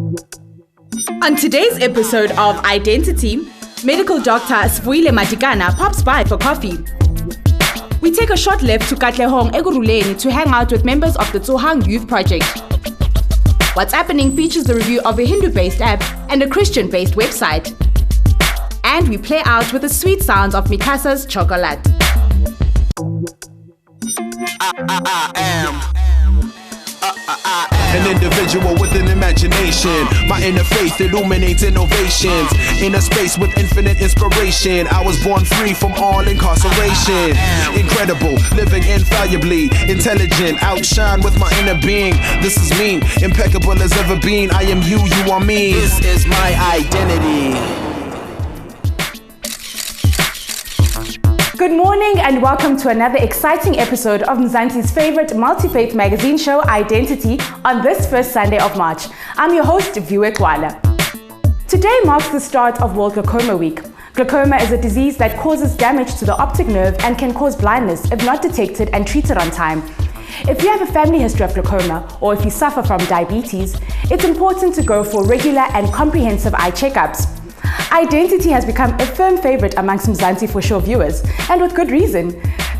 On today's episode of Identity, medical doctor Viwe Matakana pops by for coffee. We take a short left to Katlehong Eguruleni to hang out with members of the Tsohang Youth Project. What's Happening features the review of a Hindu-based app and a Christian-based website. And we play out with the sweet sounds of Mikasa's chocolate. I am an individual with an imagination. My inner faith illuminates innovations. In a space with infinite inspiration, I was born free from all incarceration. Incredible, living infallibly, intelligent, outshine with my inner being. This is me, impeccable as ever been. I am you, you are me. This is my identity. Good morning and welcome to another exciting episode of Mzansians' favorite multi-faith magazine show, Identity, on this first Sunday of March. I'm your host, Viwe Gxwala. Today marks the start of World Glaucoma Week. Glaucoma is a disease that causes damage to the optic nerve and can cause blindness if not detected and treated on time. If you have a family history of glaucoma or if you suffer from diabetes, it's important to go for regular and comprehensive eye checkups. Identity has become a firm favorite amongst Mzansi for show viewers, and with good reason.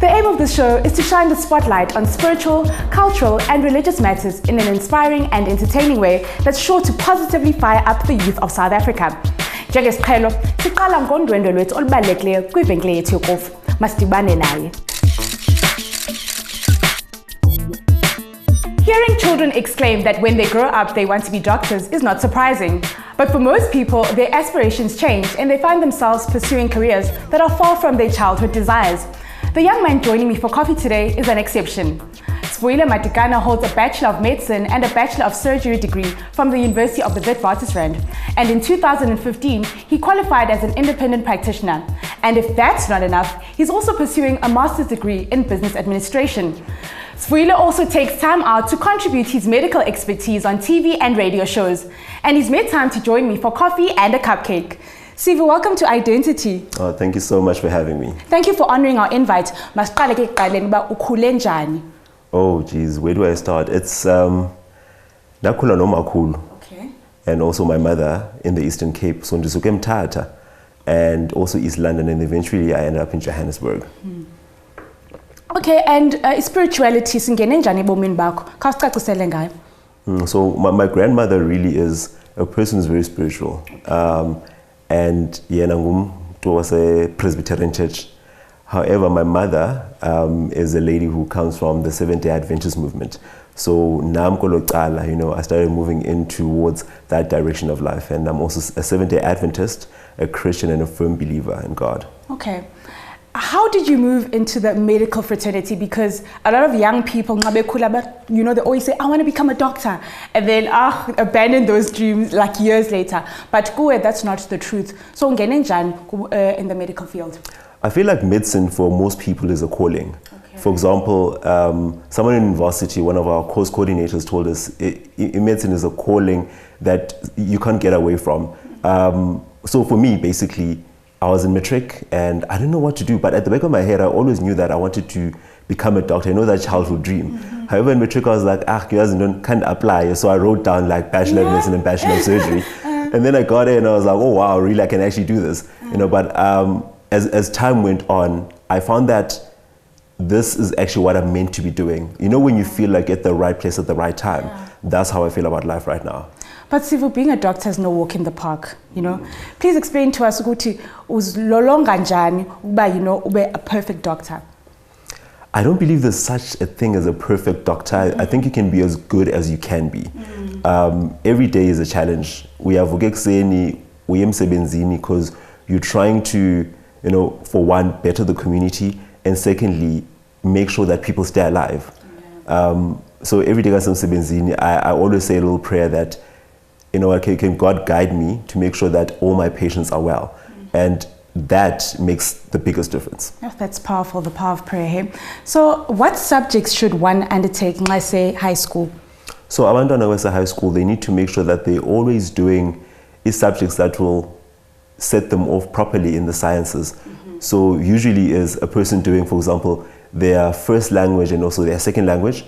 The aim of this show is to shine the spotlight on spiritual, cultural, and religious matters in an inspiring and entertaining way that's sure to positively fire up the youth of South Africa. Njengesiqhelo, siqala ngondwendwe lwethu olubalulekileyo kwivenkile yethu yokofu. Masidibane naye. Hearing children exclaim that when they grow up they want to be doctors is not surprising. But for most people, their aspirations change and they find themselves pursuing careers that are far from their childhood desires. The young man joining me for coffee today is an exception. Viwe Matakana holds a Bachelor of Medicine and a Bachelor of Surgery degree from the University of the Witwatersrand. And in 2015, he qualified as an independent practitioner. And if that's not enough, he's also pursuing a master's degree in business administration. Viwe also takes time out to contribute his medical expertise on TV and radio shows. And he's made time to join me for coffee and a cupcake. Sivu, welcome to Identity. Oh, thank you so much for having me. Thank you for honoring our invite. Oh, geez, where do I start? It's Nakula no Makulu. Okay. And also my mother in the Eastern Cape, so Ndisuke Mthatha, and also East London, and eventually I ended up in Johannesburg. Okay, and spirituality singene njani ebomini bakho? Khawusicacisele ngayo. So my grandmother really is a person who's very spiritual. And yena ngumntu wase Presbyterian Church. However, my mother is a lady who comes from the Seventh-day Adventist movement. So you know, I started moving in towards that direction of life. And I'm also a Seventh-day Adventist, a Christian, and a firm believer in God. Okay. How did you move into the medical fraternity? Because a lot of young people, you know, they always say, I want to become a doctor. And then abandon those dreams like years later. But that's not the truth. So in the medical field? I feel like medicine for most people is a calling. Okay. For example, someone in university, one of our course coordinators told us, medicine is a calling that you can't get away from. So for me, basically, I was in matric and I didn't know what to do, but at the back of my head, I always knew that I wanted to become a doctor. I know that childhood dream. However, in matric, I was like, can't apply. So I wrote down like Bachelor of Medicine and Bachelor of Surgery. And then I got it and I was like, oh wow, really, I can actually do this. You know, but as time went on, I found that this is actually what I'm meant to be doing. You know, when you feel like at the right place at the right time, that's how I feel about life right now. But Sivu, being a doctor is no walk in the park, you know. Please explain to us, ukuthi uzilolonga njani ukuba, you know, ube a perfect doctor. I don't believe there's such a thing as a perfect doctor. I think you can be as good as you can be. Every day is a challenge. We have Viwe Gxwala, we emsebenzini, because you're trying to, you know, for one, better the community, and secondly, make sure that people stay alive. So every day I always say a little prayer that, you know, can God guide me to make sure that all my patients are well? And that makes the biggest difference. Oh, that's powerful, the power of prayer. Hey? So what subjects should one undertake when I say high school? So abantwana wese high school, they need to make sure that they're always doing subjects that will set them off properly in the sciences. So usually is a person doing, for example, their first language and also their second language.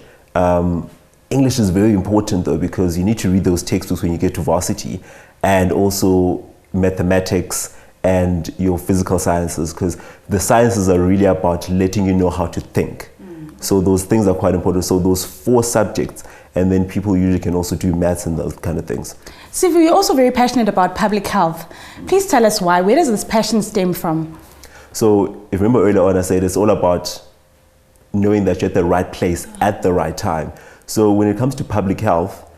English is very important though, because you need to read those textbooks when you get to varsity, and also mathematics and your physical sciences, because the sciences are really about letting you know how to think. So those things are quite important. So those 4 subjects, and then people usually can also do maths and those kind of things. Sivu, you're also very passionate about public health. Please tell us why. Where does this passion stem from? So if you remember earlier on, I said it's all about knowing that you're at the right place at the right time. So when it comes to public health,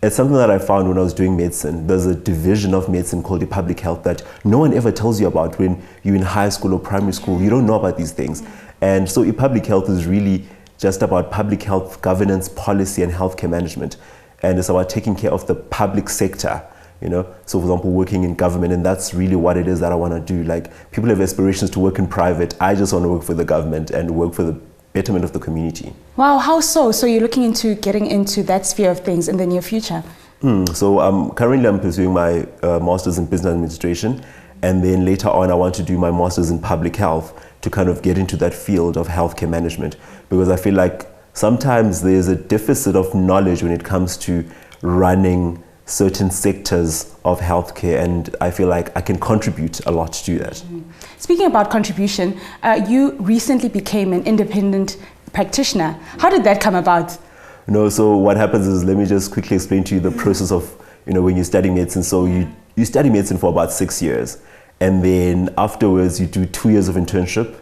it's something that I found when I was doing medicine. There's a division of medicine called the public health that no one ever tells you about when you're in high school or primary school. You don't know about these things. And so public health is really just about public health governance, policy, and healthcare management. And it's about taking care of the public sector, you know. So for example, working in government, and that's really what it is that I want to do. Like, people have aspirations to work in private. I just want to work for the government and work for the betterment of the community. Wow, how so? So you're looking into getting into that sphere of things in the near future? So currently I'm pursuing my master's in business administration, and then later on I want to do my master's in public health to kind of get into that field of healthcare management, because I feel like sometimes there's a deficit of knowledge when it comes to running certain sectors of healthcare, and I feel like I can contribute a lot to that. Speaking about contribution, you recently became an independent practitioner. How did that come about? So what happens is, let me just quickly explain to you the process of, when you study medicine. So you study medicine for about 6 years, and then afterwards you do 2 years of internship,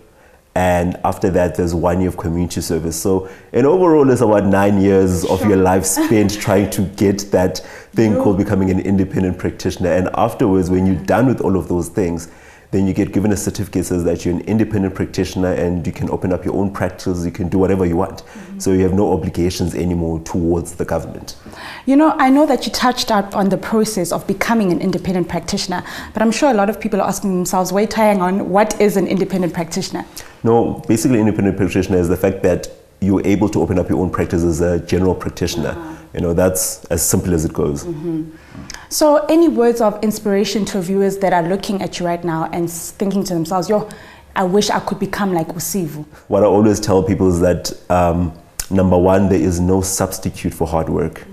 and after that there's 1 year of community service. So in overall it's about 9 years of your life spent trying to get that thing called becoming an independent practitioner. And afterwards, when you're done with all of those things, then you get given a certificate that says that you're an independent practitioner and you can open up your own practice, you can do whatever you want. So you have no obligations anymore towards the government. I know that you touched out on the process of becoming an independent practitioner, but I'm sure a lot of people are asking themselves, wait, hang on, what is an independent practitioner? No, basically independent practitioner is the fact that you're able to open up your own practice as a general practitioner. That's as simple as it goes. So any words of inspiration to viewers that are looking at you right now and thinking to themselves, I wish I could become like Usivu? What I always tell people is that, number one, there is no substitute for hard work.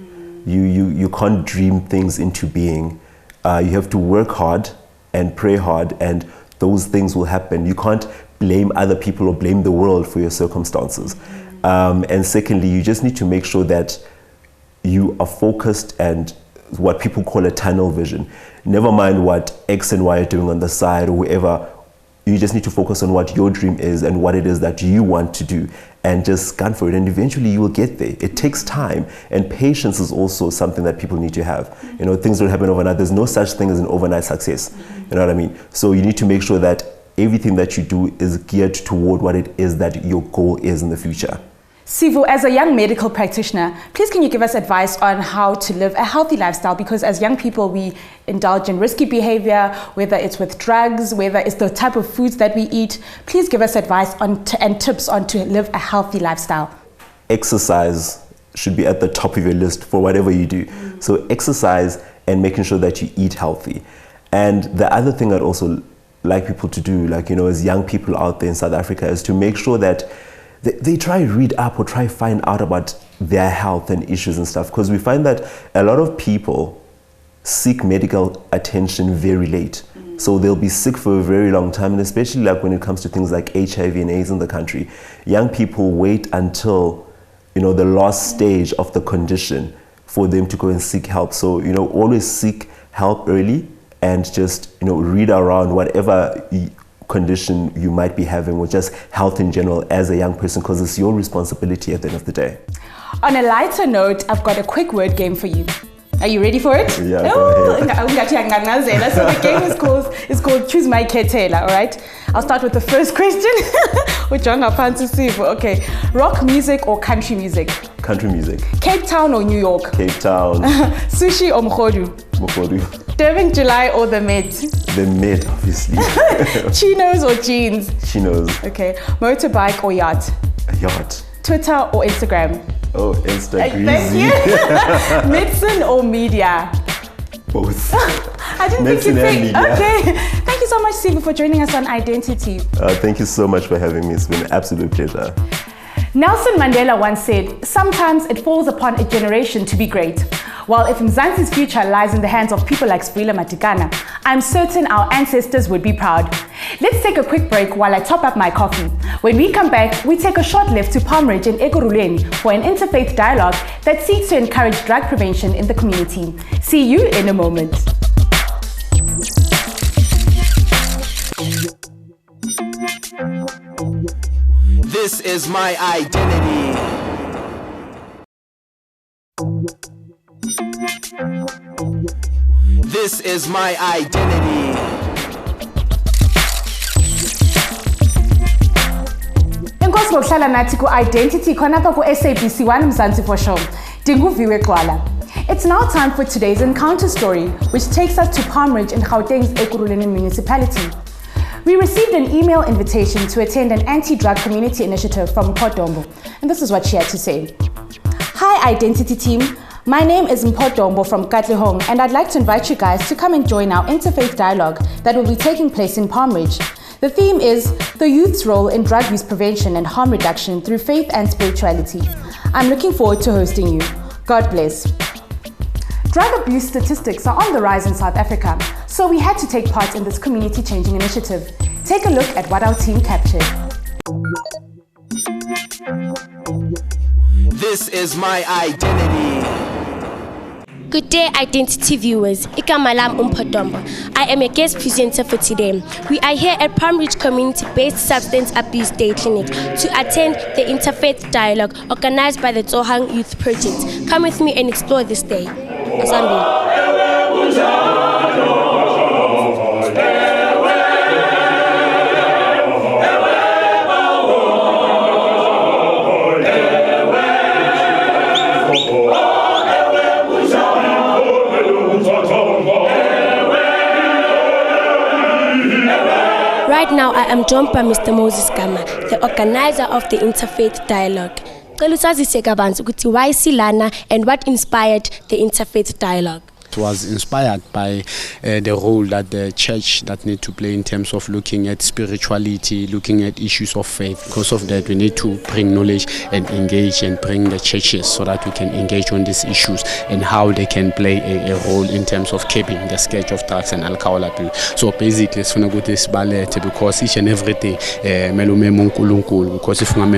You can't dream things into being. You have to work hard and pray hard, and those things will happen. You can't blame other people or blame the world for your circumstances. And secondly, you just need to make sure that you are focused and what people call a tunnel vision. Never mind what X and Y are doing on the side or wherever. You just need to focus on what your dream is and what it is that you want to do, and just gun for it, and eventually you will get there. It takes time, and patience is also something that people need to have. Things don't happen overnight. There's no such thing as an overnight success. You know what I mean? So you need to make sure that everything that you do is geared toward what it is that your goal is in the future. Sivu, as a young medical practitioner, please can you give us advice on how to live a healthy lifestyle? Because as young people, we indulge in risky behavior, whether it's with drugs, whether it's the type of foods that we eat. Please give us advice and tips on to live a healthy lifestyle. Exercise should be at the top of your list for whatever you do. So exercise and making sure that you eat healthy. And the other thing I'd also like people to do, as young people out there in South Africa, is to make sure that they try to read up or try to find out about their health and issues and stuff, because we find that a lot of people seek medical attention very late. So they'll be sick for a very long time, and especially when it comes to things like HIV and AIDS in the country, young people wait until the last stage of the condition for them to go and seek help. So always seek help early, and just read around whatever condition you might be having, or just health in general as a young person, because it's your responsibility at the end of the day. On a lighter note, I've got a quick word game for you. Are you ready for it? Yeah, go ahead. So the game is called Choose My Ketela, all right? I'll start with the first question. Okay, rock music or country music? Country music. Cape Town or New York? Cape Town. Sushi or mkhodu? Mkhodu. Durban July or the Met? The Met, obviously. Chinos or jeans? Chinos. Okay, motorbike or yacht? Yacht. Twitter or Instagram? Oh, Instagram. Thank you. Medicine or media? Both. I didn't Medicine think you'd and media. Okay. Thank you so much, Sivu, for joining us on Identity. Thank you so much for having me. It's been an absolute pleasure. Nelson Mandela once said, "Sometimes it falls upon a generation to be great." Well, if Mzansi's future lies in the hands of people like Matakana, I'm certain our ancestors would be proud. Let's take a quick break while I top up my coffee. When we come back, we take a short lift to Palm Ridge in Ekurhuleni for an interfaith dialogue that seeks to encourage drug prevention in the community. See you in a moment. This is my identity. This is my identity. Enkosi ngokuhlala nathi ku-Identity khonapha ku-SABC 1 Mzansi for show. Viwe Gxwala. It's now time for today's encounter story, which takes us to Palm Ridge in Gauteng's Ekurhuleni municipality. We received an email invitation to attend an anti-drug community initiative from Mpodombo, and this is what she had to say. Hi Identity team, my name is Mpodombo from Katlehong, and I'd like to invite you guys to come and join our interfaith dialogue that will be taking place in Palm Ridge. The theme is the youth's role in drug use prevention and harm reduction through faith and spirituality. I'm looking forward to hosting you. God bless. Drug abuse statistics are on the rise in South Africa, so we had to take part in this community changing initiative. Take a look at what our team captured. This is my identity. Good day, Identity viewers. Ikamalam Mpodombo. I am a guest presenter for today. We are here at Palm Ridge Community-Based Substance Abuse Day Clinic to attend the Interfaith Dialogue organized by the Tsohang Youth Project. Come with me and explore this day. Right now, I am joined by Mr. Moses Gama, the organizer of the Interfaith Dialogue. Why Silana and what inspired the Interfaith Dialogue? It was inspired by the role that the church that need to play in terms of looking at spirituality, looking at issues of faith. Because of that, we need to bring knowledge and engage and bring the churches so that we can engage on these issues and how they can play a role in terms of keeping the scourge of drugs and alcohol abuse. So basically, it's going to go this ballet because each and every day, because if we are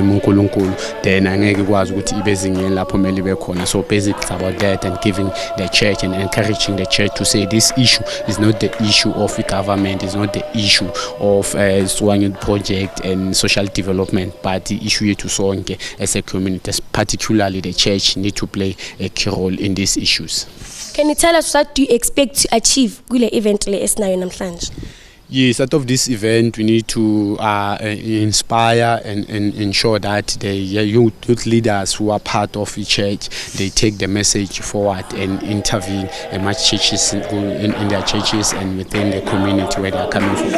then I was good. So basically, it's about that and giving the church and encouraging the church to say this issue is not the issue of the government, it's not the issue of Swangin project and social development, but the issue to Sonke as a community, particularly the church, need to play a key role in these issues. Can you tell us what do you expect to achieve kule event le esinayo namhlanje? Yes, out of this event, we need to inspire and ensure that the youth leaders who are part of the church, they take the message forward and intervene in much churches in their churches and within the community where they are coming from.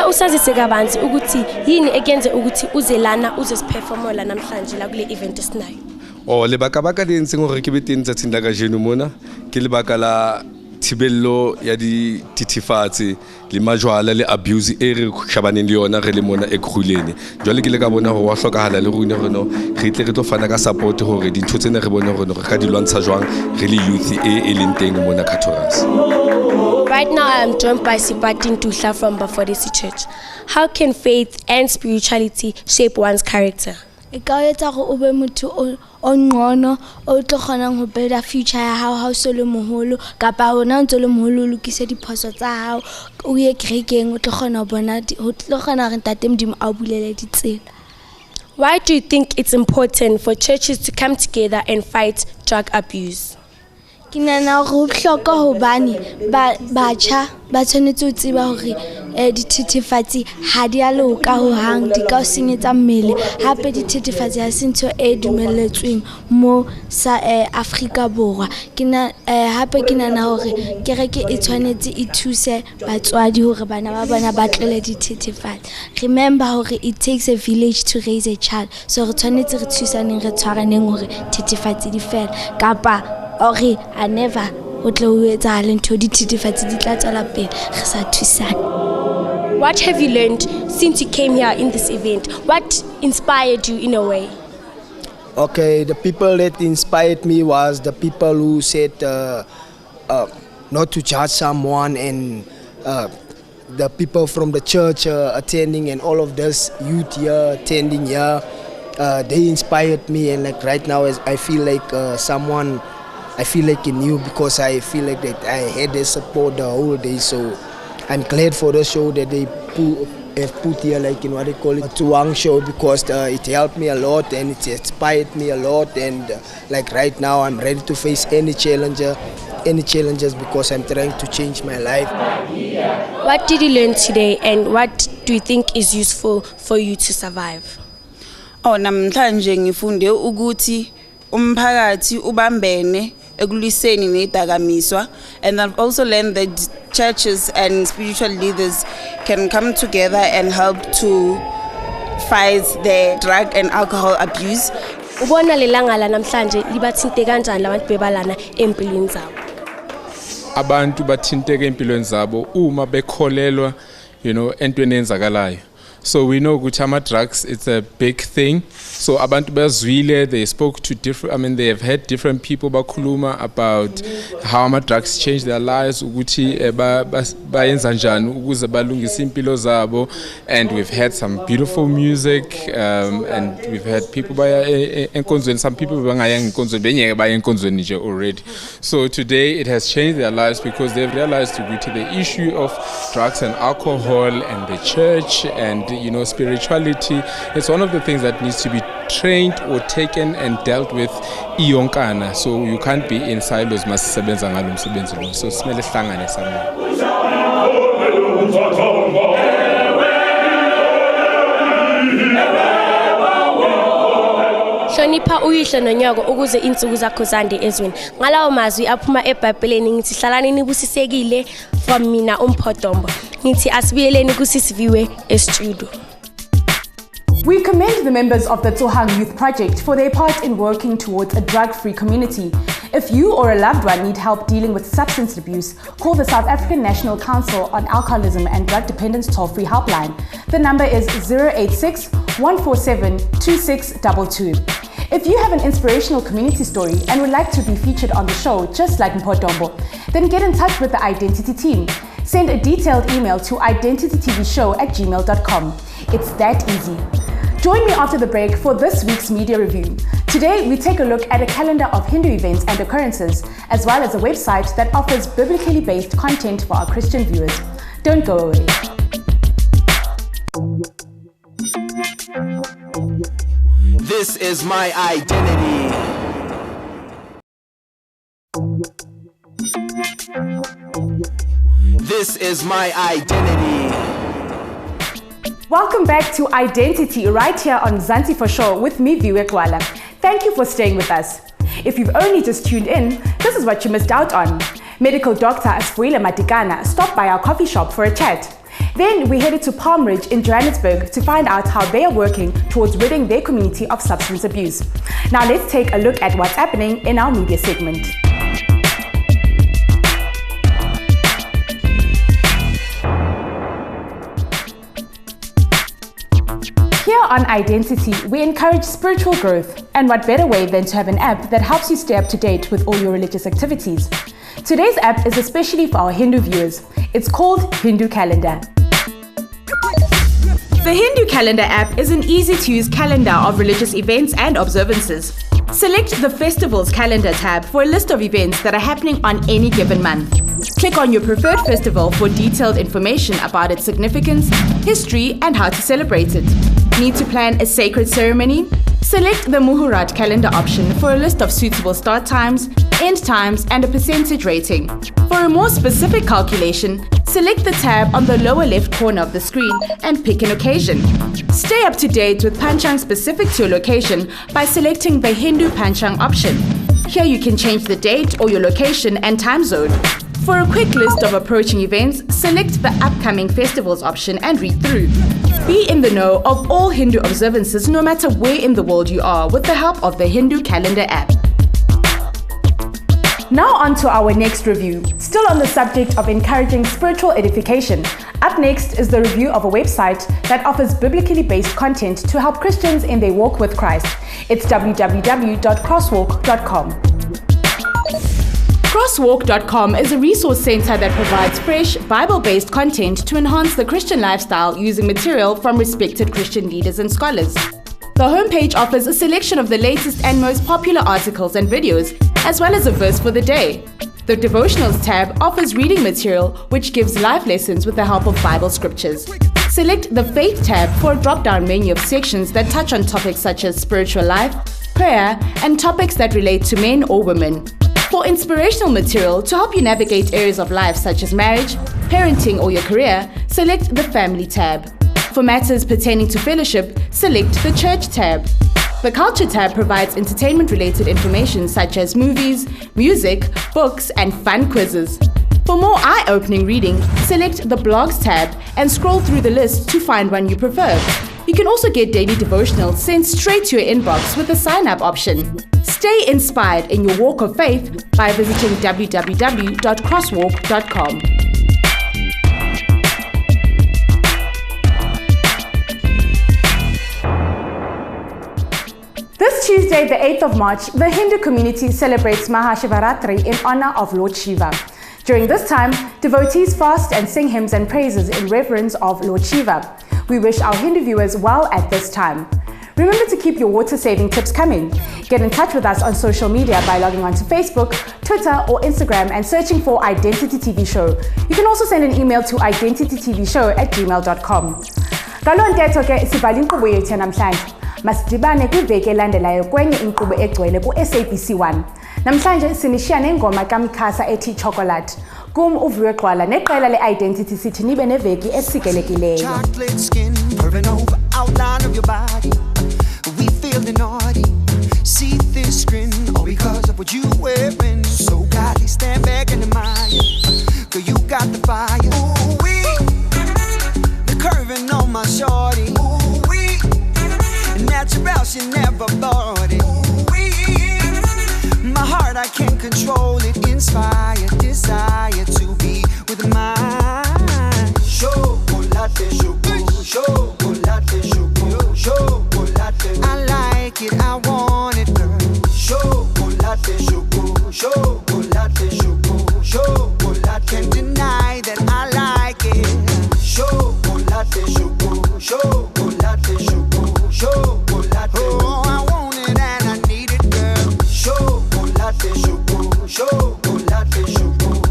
Usazise kabanzi ukuthi yini ekenze ukuthi uzelana uzesiperformela namhlanje la kule event esinayo. Oh, lebaka baka di ntseng hore ke beteng tsa tsinda ka jeno mona ke lebaka la thibello ya di titifatsi le majwala le abuse e re shabaneng le yona re le mona Ekurhuleni. Jwale ke le ka bona hore wa hlokahala le rune reno re tle re tlo fana ka support hore dintho tsena re bona hore re ka di lwantsha jwang re le youth e leng teng mona Katoras. Right now I am joined by Sipatin Tuhla from Bafodisi Church. How can faith and spirituality shape one's character? Ekayetsa go obe motho o ngcono o tlo kgonang ho build a future ya hao ha o so le moholo kapa hona ntse le moholo o lokise diphoso tsa hao o ye kerekeng o tlo kgona bona o tlo kgona re ntate Modimo a bulele ditsela. Why do you think it's important for churches to come together and fight drug abuse? Ke nana go hloka hobane batjha ba tshwanetse ho tseba hore dithethefatsi ha di a loka ho hang di ka o senyetsa mmele hape dithethefatsi ha se ntho e dumelletsweng mo sa Afrika Borwa ke na hape ke nana hore kereke e tshwanetse e thuse batswadi hore bana ba bona ba tlele dithethefatsi. Remember hore it takes a village to raise a child, so re tshwanetse re thusaneng re tshwaraneng hore thethefatsi di fela kapa ore I never o tle o etsahale ntho dithethefatsi di tla tswela pele re sa thusana. What have you learned since you came here in this event? What inspired you in a way? Okay, the people that inspired me was the people who said not to judge someone, and the people from the church attending, and all of this youth here attending here. They inspired me, and like right now I feel like someone, I feel like in you, because I feel like that I had their support the whole day. So I'm glad for the show that they have put here, like in what they call it, a Tuang show, because it helped me a lot and it inspired me a lot. And like right now I'm ready to face any challenges, because I'm trying to change my life. What did you learn today, and what do you think is useful for you to survive? Oh, namhlanje ngifunde ukuthi umphakathi ubambene ekuliseni nedakamiswa, and I've also learned that churches and spiritual leaders can come together and help to fight the drug and alcohol abuse. Ubona lelanga la namhlanje libathinte kanjani labantu bebalana empilweni zabo? Abantu bathinteke empilweni zabo uma bekholelwa, entweni enzakalayo. So we know Guchama drugs, it's a big thing. So abantu bazwile, they spoke to different, they have had different people bakuluma about how drugs change their lives, ukuthi bayenza njani ukuze balungise impilo zabo, and we've had some beautiful music, and we've had people baya enkonzweni, some people bangaya enkonzweni benyeke baya enkonzweni nje already. So today it has changed their lives because they've realized ukuthi the issue of drugs and alcohol and the church and spirituality, it's one of the things that needs to be trained or taken and dealt with iyonkana. So you can't be in silos masisebenza ngalo umsebenzi lo. So simele sihlangane samanye. Hlonipha uyihlo nonyoko ukuze insuku zakho zande ezweni. Ngalawo mazwi aphuma eBhayibhelini ngithi hlalani nibusisekile from mina umphodombo. Ngithi asibiyeleni kusisi Viwe estudio. We commend the members of the Tsohang Youth Project for their part in working towards a drug-free community. If you or a loved one need help dealing with substance abuse, call the South African National Council on Alcoholism and Drug Dependence toll-free helpline. The number is 086 147 2622. If you have an inspirational community story and would like to be featured on the show, just like Mpodombo, then get in touch with the Identity team. Send a detailed email to identitytvshow@gmail.com. It's that easy. Join me after the break for this week's media review. Today, we take a look at a calendar of Hindu events and occurrences, as well as a website that offers biblically based content for our Christian viewers. Don't go away. This is my identity. This is my identity. Welcome back to Identity right here on Mzansi for Show with me, Viwe Gxwala. Thank you for staying with us. If you've only just tuned in, this is what you missed out on. Medical doctor Matakana stopped by our coffee shop for a chat. Then we headed to Palm Ridge in Johannesburg to find out how they are working towards ridding their community of substance abuse. Now let's take a look at what's happening in our media segment. Here on Identity, we encourage spiritual growth, and what better way than to have an app that helps you stay up to date with all your religious activities. Today's app is especially for our Hindu viewers. It's called Hindu Calendar. The Hindu Calendar app is an easy-to-use calendar of religious events and observances. Select the Festivals Calendar tab for a list of events that are happening on any given month. Click on your preferred festival for detailed information about its significance, history, and how to celebrate it. Need to plan a sacred ceremony? Select the Muhurat calendar option for a list of suitable start times, end times, and a percentage rating. For a more specific calculation, select the tab on the lower left corner of the screen and pick an occasion. Stay up to date with Panchang specific to your location by selecting the Hindu Panchang option. Here you can change the date or your location and time zone. For a quick list of approaching events, select the upcoming festivals option and read through. Be in the know of all Hindu observances no matter where in the world you are with the help of the Hindu Calendar app. Now on to our next review. Still on the subject of encouraging spiritual edification, up next is the review of a website that offers biblically based content to help Christians in their walk with Christ. It's www.crosswalk.com. Crosswalk.com is a resource center that provides fresh, Bible-based content to enhance the Christian lifestyle using material from respected Christian leaders and scholars. The homepage offers a selection of the latest and most popular articles and videos, as well as a verse for the day. The Devotionals tab offers reading material which gives life lessons with the help of Bible scriptures. Select the Faith tab for a drop-down menu of sections that touch on topics such as spiritual life, prayer, and topics that relate to men or women. For inspirational material to help you navigate areas of life such as marriage, parenting, or your career, select the Family tab. For matters pertaining to fellowship, select the Church tab. The Culture tab provides entertainment-related information such as movies, music, books, and fun quizzes. For more eye-opening reading, select the Blogs tab and scroll through the list to find one you prefer. You can also get daily devotionals sent straight to your inbox with the sign-up option. Stay inspired in your walk of faith by visiting www.crosswalk.com. This Tuesday, the 8th of March, the Hindu community celebrates Mahashivaratri in honor of Lord Shiva. During this time, devotees fast and sing hymns and praises in reverence of Lord Shiva. We wish our Hindu viewers well at this time. Remember to keep your water-saving tips coming. Get in touch with us on social media by logging on to Facebook, Twitter, or Instagram and searching for Identity TV Show. You can also send an email to identitytvshow@gmail.com. Galon ntetho ke sibhala inkqubo yethu namhlanje. Masidibane kwiveki elandelayo kwenye inkqubo egcwele ku-SABC 1. Namhlanje sinishiya nengoma kaMkhasa ethi Chocolate. Kum Viwe Gxwala neqela le-Identity sithi nibe neveki esikelekileyo. Chocolate skin, curving over outline of your body. We feeling naughty, see this grin, all because of what you wearing. So godly, stand back and admire, girl, you got the fire. Ooh, the curving on my shorty. Ooh, natural, she never bought it. Ooh, my heart, I can't control it. Inspired, desire to be with mine. Chocolate, chocolate, chocolate, chocolate. I like it, I want it, girl. Chocolate, chocolate, chocolate, chocolate. Can't deny that I like it. Chocolate, chocolate, chocolate, chocolate. Oh, I want it and I need it, girl. Chocolate, chocolate, chocolate,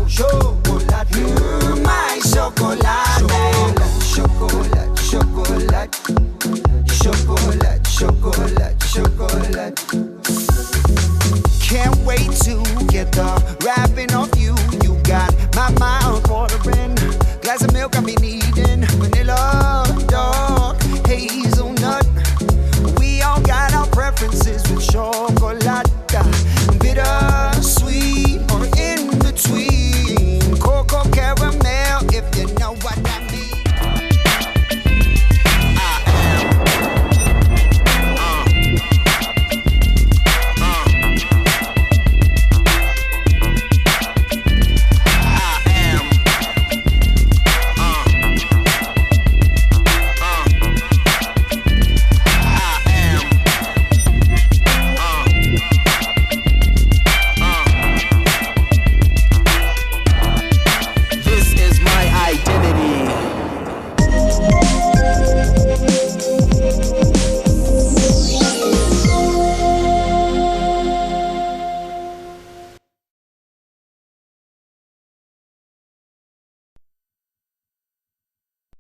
chocolate. My chocolate, chocolate, chocolate, chocolate, chocolate, chocolate. Can't wait to get the wrapping off you. You got my mouth watering. Glass of milk I've been eating. Vanilla, dark, hazelnut.